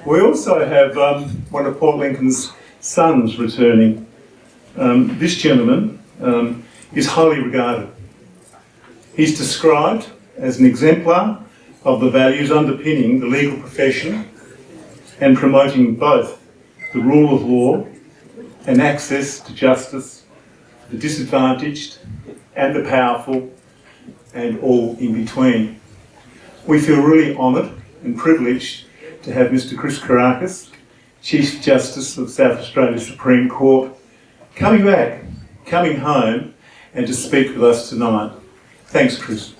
We also have one of Port Lincoln's sons returning. This gentleman is highly regarded. He's described as an exemplar of the values underpinning the legal profession and promoting both the rule of law and access to justice for the disadvantaged and the powerful and all in between. We feel really honoured and privileged to have Mr. Chris Kourakis, Chief Justice of South Australia Supreme Court, coming back, coming home, and to speak with us tonight. Thanks, Chris.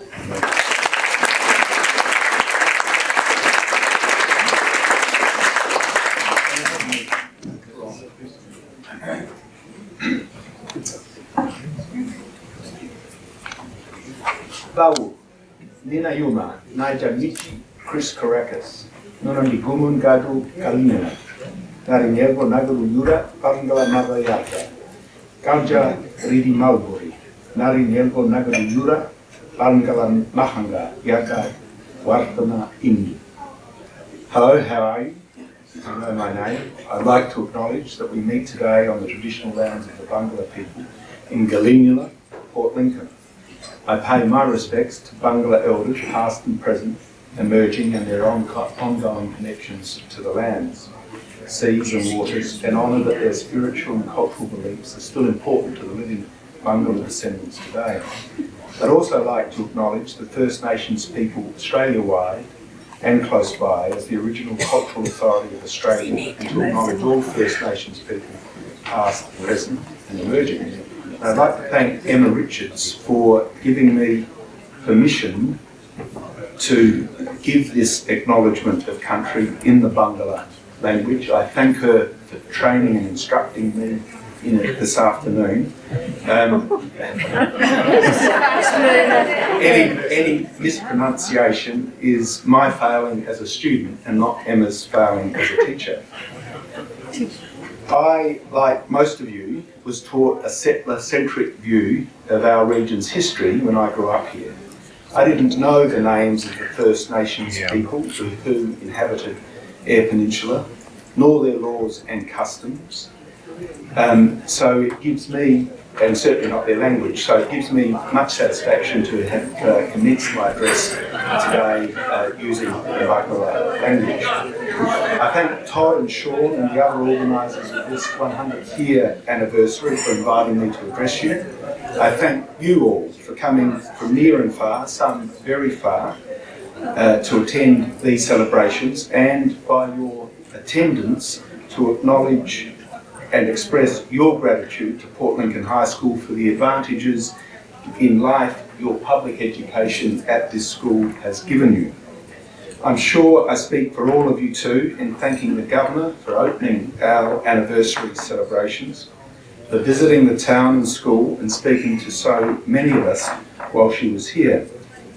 Bau, Nina Yuma, Naija Michi, Chris Kourakis, Nonani Gumun Gadu Kalina, Narinelgo Nagaru Yura, Pangala Mavayaka, Kalja Ridi Malburi, Narinelgo Nagaru Yura, Pangala Mahanga, Yaka, Wartana Indi. Hello, how are you? You know my name. I'd like to acknowledge that we meet today on the traditional lands of the Bangala people in Gallinula, Port Lincoln. I pay my respects to Bangala elders, past and present, emerging and their ongoing connections to the lands, seas and waters, and honour that their spiritual and cultural beliefs are still important to the living Bangala descendants today. I'd also like to acknowledge the First Nations people Australia-wide and close by as the original cultural authority of Australia, and to acknowledge all First Nations people, past, present and emerging. I'd like to thank Emma Richards for giving me permission to give this acknowledgement of country in the Bangala language. I thank her for training and instructing me in it this afternoon. Any mispronunciation is my failing as a student and not Emma's failing as a teacher. I, like most of you, was taught a settler-centric view of our region's history when I grew up here. I didn't know the names of the First Nations people who inhabited Eyre Peninsula, nor their laws and customs. So it gives me, and certainly not their language, so it gives me much satisfaction to have commenced my address today using the Bangala language. I thank Todd and Sean and the other organisers of this 100th year anniversary for inviting me to address you. I thank you all for coming from near and far, some very far, to attend these celebrations, and by your attendance to acknowledge and express your gratitude to Port Lincoln High School for the advantages in life your public education at this school has given you. I'm sure I speak for all of you too in thanking the Governor for opening our anniversary celebrations, for visiting the town and school and speaking to so many of us while she was here.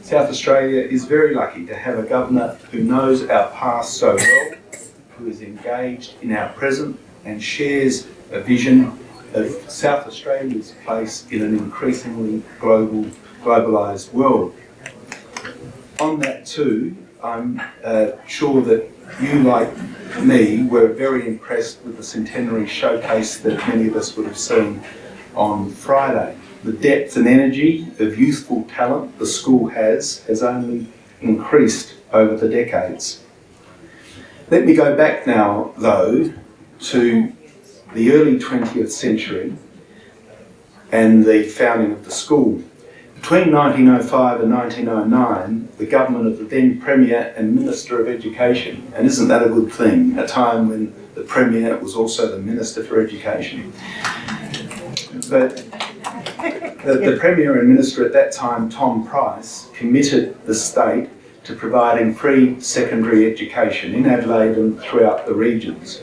South Australia is very lucky to have a Governor who knows our past so well, who is engaged in our present and shares a vision of South Australia's place in an increasingly globalised world. On that too, I'm sure that you, like me, were very impressed with the Centenary showcase that many of us would have seen on Friday. The depth and energy of youthful talent the school has only increased over the decades. Let me go back now, though, to the early 20th century and the founding of the school. Between 1905 and 1909, the government of the then Premier and Minister of Education, and isn't that a good thing, a time when the Premier was also the Minister for Education. But the Premier and Minister at that time, Tom Price, committed the state to providing free secondary education in Adelaide and throughout the regions.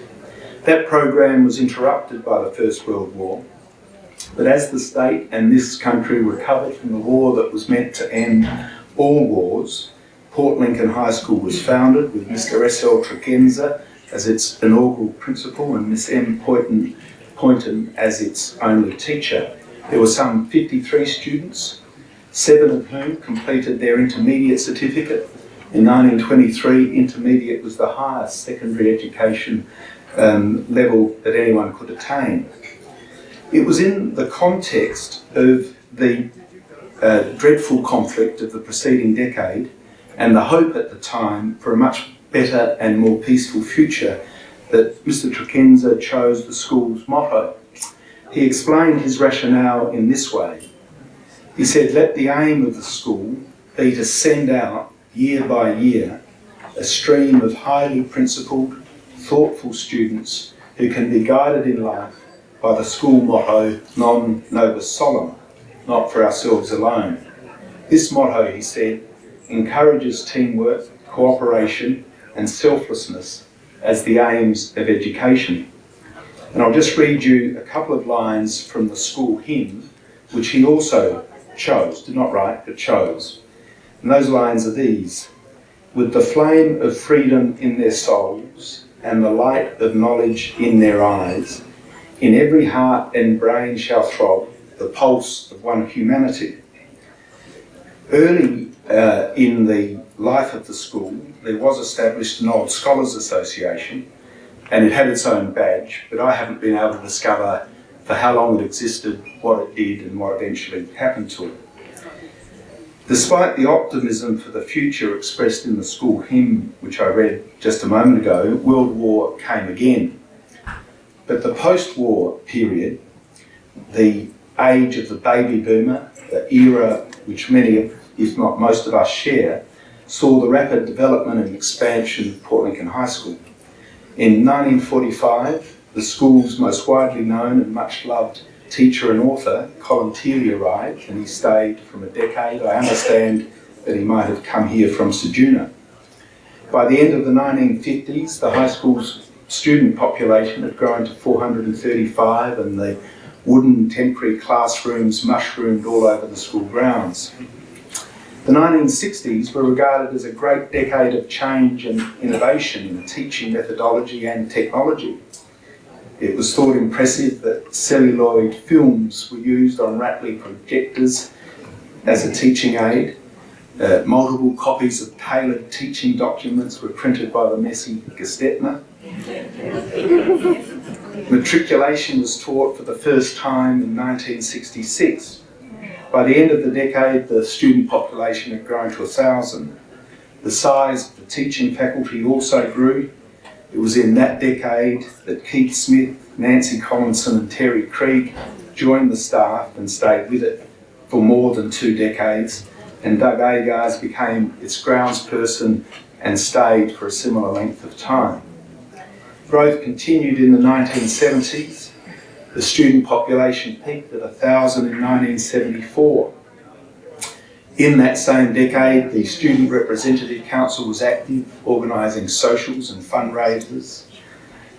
That program was interrupted by the First World War, but as the state and this country recovered from the war that was meant to end all wars, Port Lincoln High School was founded with Mr. S.L. Tregenza as its inaugural principal and Miss M. Poynton as its only teacher. There were some 53 students, 7 of whom completed their intermediate certificate, In 1923, intermediate was the highest secondary education level that anyone could attain. It was in the context of the dreadful conflict of the preceding decade and the hope at the time for a much better and more peaceful future that Mr. Trekenza chose the school's motto. He explained his rationale in this way. He said, "Let the aim of the school be to send out, year by year, a stream of highly principled, thoughtful students who can be guided in life by the school motto, non nobis solum, not for ourselves alone." This motto, he said, encourages teamwork, cooperation and selflessness as the aims of education. And I'll just read you a couple of lines from the school hymn, which he also chose, did not write, but chose. And those lines are these: "With the flame of freedom in their souls and the light of knowledge in their eyes, in every heart and brain shall throb the pulse of one humanity." Early in the life of the school, there was established an Old Scholars Association, and it had its own badge, but I haven't been able to discover for how long it existed, what it did, and what eventually happened to it. Despite the optimism for the future expressed in the school hymn, which I read just a moment ago, World War came again. But the post-war period, the age of the baby boomer, the era which many, if not most of us share, saw the rapid development and expansion of Port Lincoln High School. In 1945, the school's most widely known and much loved teacher and author, Colin Teely, arrived, and he stayed from a decade. I understand that he might have come here from Ceduna. By the end of the 1950s, the high school's student population had grown to 435, and the wooden temporary classrooms mushroomed all over the school grounds. The 1960s were regarded as a great decade of change and innovation in teaching methodology and technology. It was thought impressive that celluloid films were used on Ratley projectors as a teaching aid. Multiple copies of tailored teaching documents were printed by the messy Gestetner. Matriculation was taught for the first time in 1966. By the end of the decade, the student population had grown to 1,000. The size of the teaching faculty also grew. It was in that decade that Keith Smith, Nancy Collinson and Terry Krieg joined the staff and stayed with it for more than 2 decades, and Doug Agars became its groundsperson and stayed for a similar length of time. Growth continued in the 1970s. The student population peaked at 1,000 in 1974. In that same decade, the Student Representative Council was active, organising socials and fundraisers.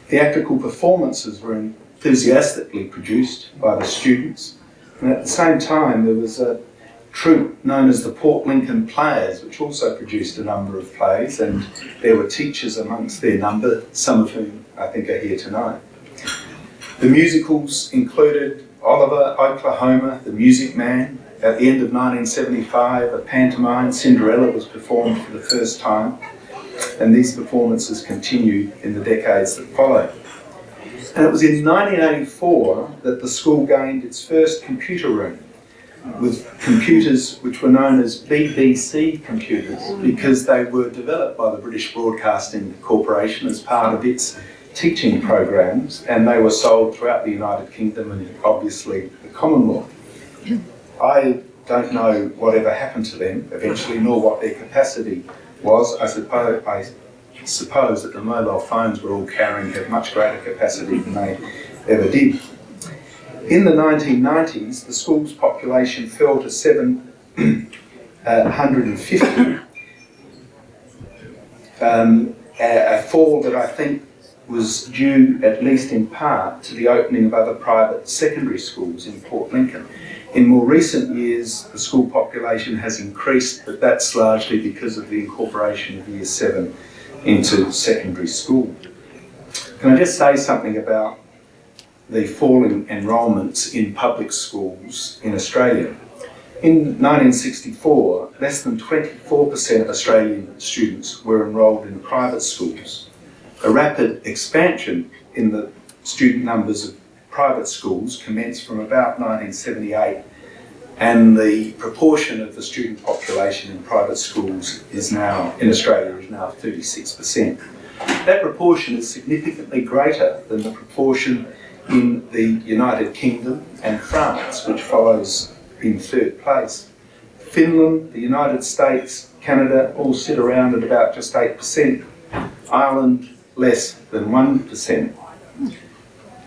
Theatrical performances were enthusiastically produced by the students. And at the same time, there was a troupe known as the Port Lincoln Players, which also produced a number of plays, and there were teachers amongst their number, some of whom I think are here tonight. The musicals included Oliver, Oklahoma, The Music Man. At the end of 1975, a pantomime, Cinderella, was performed for the first time, and these performances continued in the decades that followed. And it was in 1984 that the school gained its first computer room, with computers which were known as BBC computers because they were developed by the British Broadcasting Corporation as part of its teaching programs, and they were sold throughout the United Kingdom and obviously the Commonwealth. I don't know whatever happened to them eventually, nor what their capacity was. I suppose that the mobile phones we're all carrying have much greater capacity than they ever did. In the 1990s, the school's population fell to 750, a fall that I think was due, at least in part, to the opening of other private secondary schools in Port Lincoln. In more recent years, the school population has increased, but that's largely because of the incorporation of Year 7 into secondary school. Can I just say something about the falling enrolments in public schools in Australia? In 1964, less than 24% of Australian students were enrolled in private schools. A rapid expansion in the student numbers of private schools commenced from about 1978, and the proportion of the student population in private schools is now, in Australia, is now 36%. That proportion is significantly greater than the proportion in the United Kingdom and France, which follows in third place. Finland, the United States, Canada all sit around at about just 8%. Ireland, less than 1%.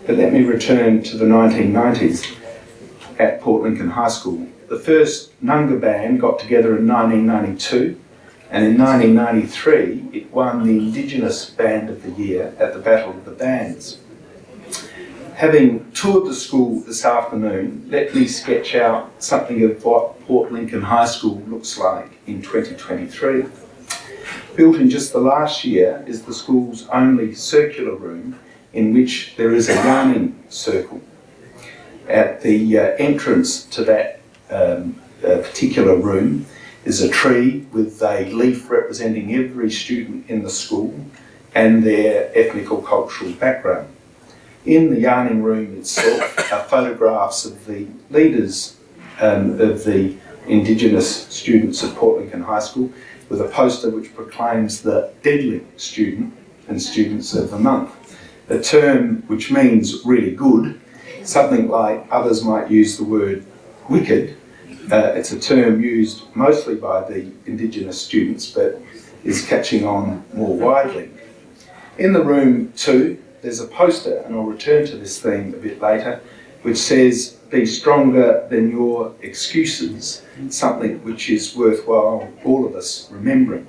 But let me return to the 1990s at Port Lincoln High School. The first Nunga band got together in 1992, and in 1993 it won the Indigenous Band of the Year at the Battle of the Bands. Having toured the school this afternoon, let me sketch out something of what Port Lincoln High School looks like in 2023. Built in just the last year is the school's only circular room in which there is a yarning circle. At the entrance to that particular room is a tree with a leaf representing every student in the school and their ethnic or cultural background. In the yarning room itself are photographs of the leaders of the Indigenous students at Port Lincoln High School, with a poster which proclaims the deadly student and students of the month, a term which means really good, something like others might use the word wicked. It's a term used mostly by the Indigenous students, but is catching on more widely. In the room too, there's a poster, and I'll return to this theme a bit later, which says, "Be stronger than your excuses," something which is worthwhile all of us remembering.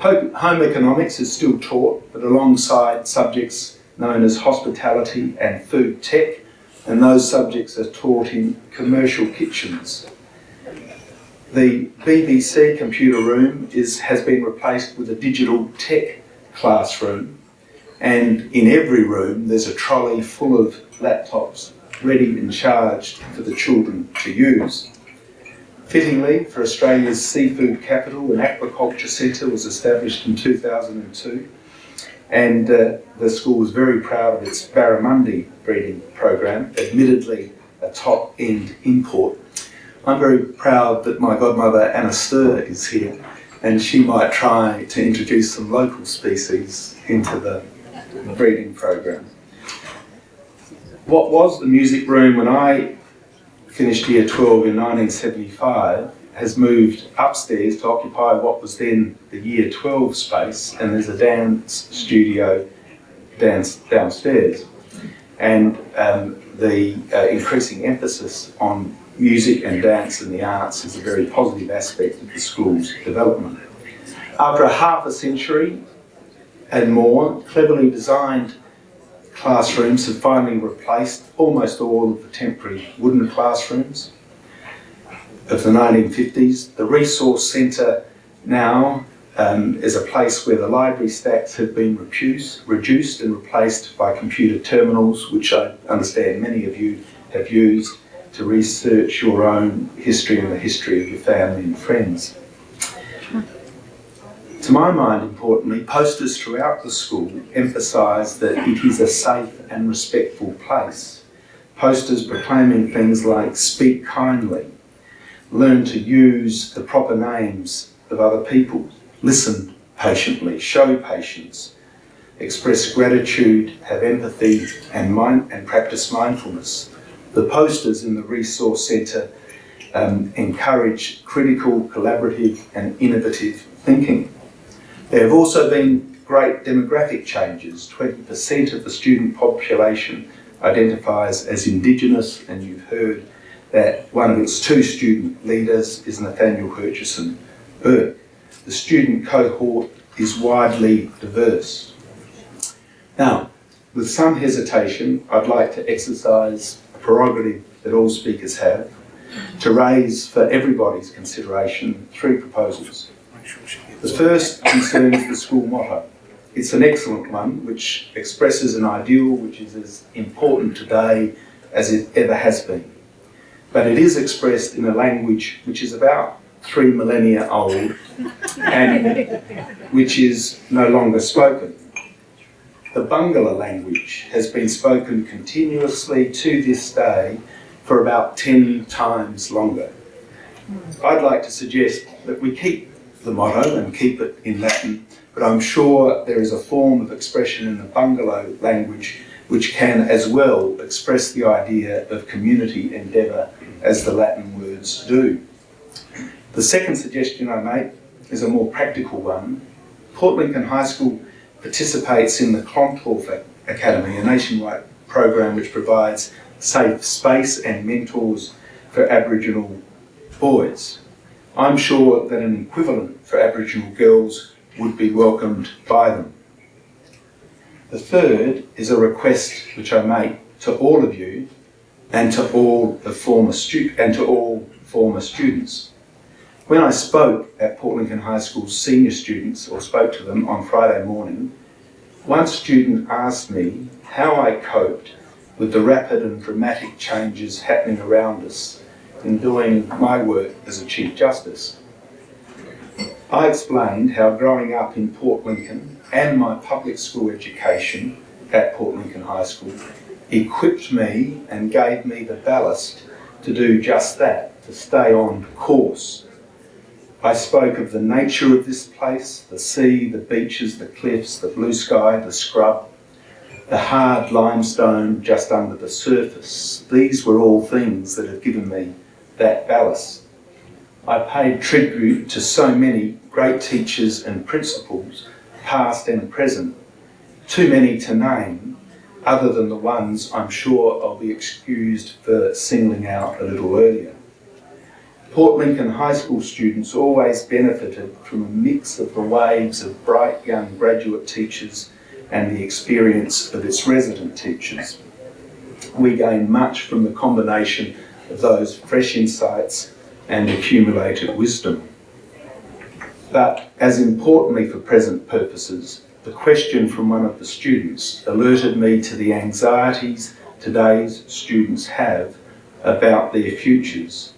Home economics is still taught, but alongside subjects known as hospitality and food tech, and those subjects are taught in commercial kitchens. The BBC computer room has been replaced with a digital tech classroom, and in every room there's a trolley full of laptops ready and charged for the children to use. Fittingly, for Australia's seafood capital, an aquaculture centre was established in 2002, and the school was very proud of its barramundi breeding program, admittedly a top-end import. I'm very proud that my godmother Anna Stir is here, and she might try to introduce some local species into the breeding program. What was the music room when I finished year 12 in 1975 has moved upstairs to occupy what was then the year 12 space, and there's a dance studio downstairs. And the increasing emphasis on music and dance and the arts is a very positive aspect of the school's development. After a half a century and more, cleverly designed classrooms have finally replaced almost all of the temporary wooden classrooms of the 1950s. The resource centre now is a place where the library stacks have been reduced and replaced by computer terminals, which I understand many of you have used to research your own history and the history of your family and friends. To my mind, importantly, posters throughout the school emphasise that it is a safe and respectful place. Posters proclaiming things like "speak kindly," "learn to use the proper names of other people," "listen patiently," "show patience," "express gratitude," "have empathy," and practice mindfulness. The posters in the Resource Centre encourage critical, collaborative and innovative thinking. There have also been great demographic changes. 20% of the student population identifies as Indigenous, and you've heard that one of its two student leaders is Nathaniel Hutchison Burke. The student cohort is widely diverse. Now, with some hesitation, I'd like to exercise a prerogative that all speakers have, to raise for everybody's consideration 3 proposals. The first concerns the school motto. It's an excellent one which expresses an ideal which is as important today as it ever has been. but it is expressed in a language which is about 3 millennia old and which is no longer spoken. The Bangla language has been spoken continuously to this day for about 10 times longer. I'd like to suggest that we keep the motto and keep it in Latin, but I'm sure there is a form of expression in the Bangla language which can as well express the idea of community endeavour as the Latin words do. The second suggestion I make is a more practical one. Port Lincoln High School participates in the Clontarf Academy, a nationwide program which provides safe space and mentors for Aboriginal boys. I'm sure that an equivalent for Aboriginal girls would be welcomed by them. The third is a request which I make to all of you and to all former students. When I spoke at Port Lincoln High School's senior students, or spoke to them on Friday morning, one student asked me how I coped with the rapid and dramatic changes happening around us in doing my work as a Chief Justice. I explained how growing up in Port Lincoln and my public school education at Port Lincoln High School equipped me and gave me the ballast to do just that, to stay on course. I spoke of the nature of this place, the sea, the beaches, the cliffs, the blue sky, the scrub, the hard limestone just under the surface. These were all things that have given me that ballast. I paid tribute to so many great teachers and principals, past and present, too many to name, other than the ones I'm sure I'll be excused for singling out a little earlier. Port Lincoln High School students always benefited from a mix of the waves of bright young graduate teachers and the experience of its resident teachers. We gained much from the combination of those fresh insights and accumulated wisdom. But as importantly for present purposes, the question from one of the students alerted me to the anxieties today's students have about their futures.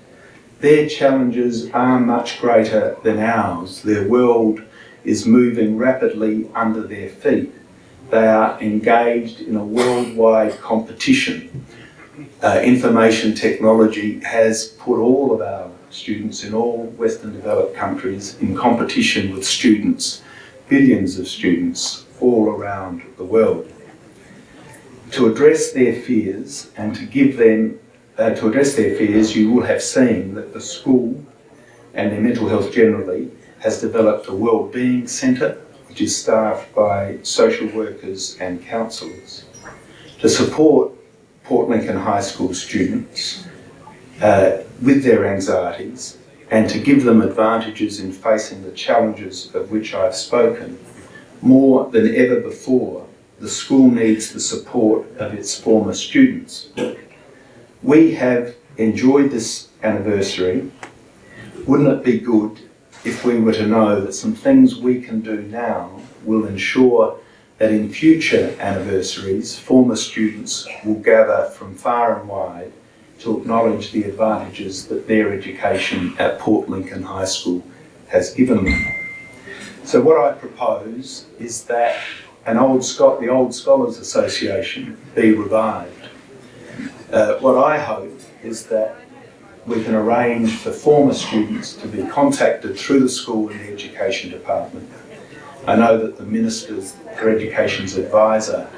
Their challenges are much greater than ours. Their world is moving rapidly under their feet. They are engaged in a worldwide competition. Information technology has put all of our students in all Western developed countries in competition with students, billions of students all around the world. To address their fears and to give them you will have seen that the school and their mental health generally has developed a wellbeing centre which is staffed by social workers and counsellors to support Port Lincoln High School students with their anxieties and to give them advantages in facing the challenges of which I've spoken. More than ever before, the school needs the support of its former students. We have enjoyed this anniversary. Wouldn't it be good if we were to know that some things we can do now will ensure that in future anniversaries, former students will gather from far and wide to acknowledge the advantages that their education at Port Lincoln High School has given them. So what I propose is that the Old Scholars Association be revived. What I hope is that we can arrange for former students to be contacted through the school and the education department. I know that the Minister for Education's advisor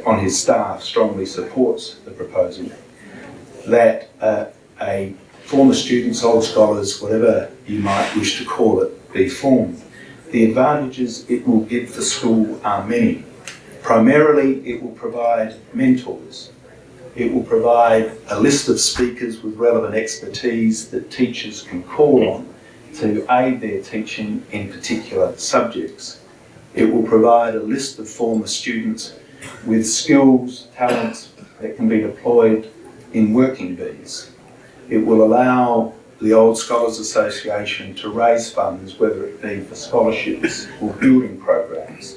on his staff strongly supports the proposal, that a former students, old scholars, whatever you might wish to call it, be formed. The advantages it will give the school are many. Primarily, it will provide mentors. It will provide a list of speakers with relevant expertise that teachers can call on to aid their teaching in particular subjects. It will provide a list of former students with skills, talents that can be deployed in working bees. It will allow the Old Scholars Association to raise funds, whether it be for scholarships or building programs.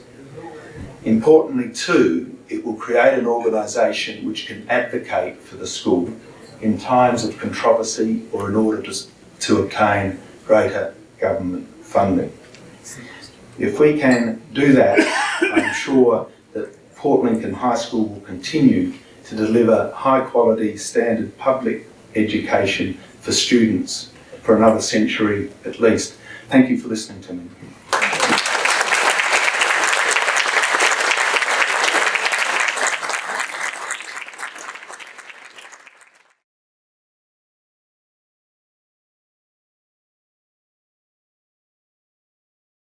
Importantly too, it will create an organisation which can advocate for the school in times of controversy or in order to obtain greater government funding. If we can do that, I'm sure that Port Lincoln High School will continue to deliver high quality standard public education for students for another century at least. Thank you for listening to me.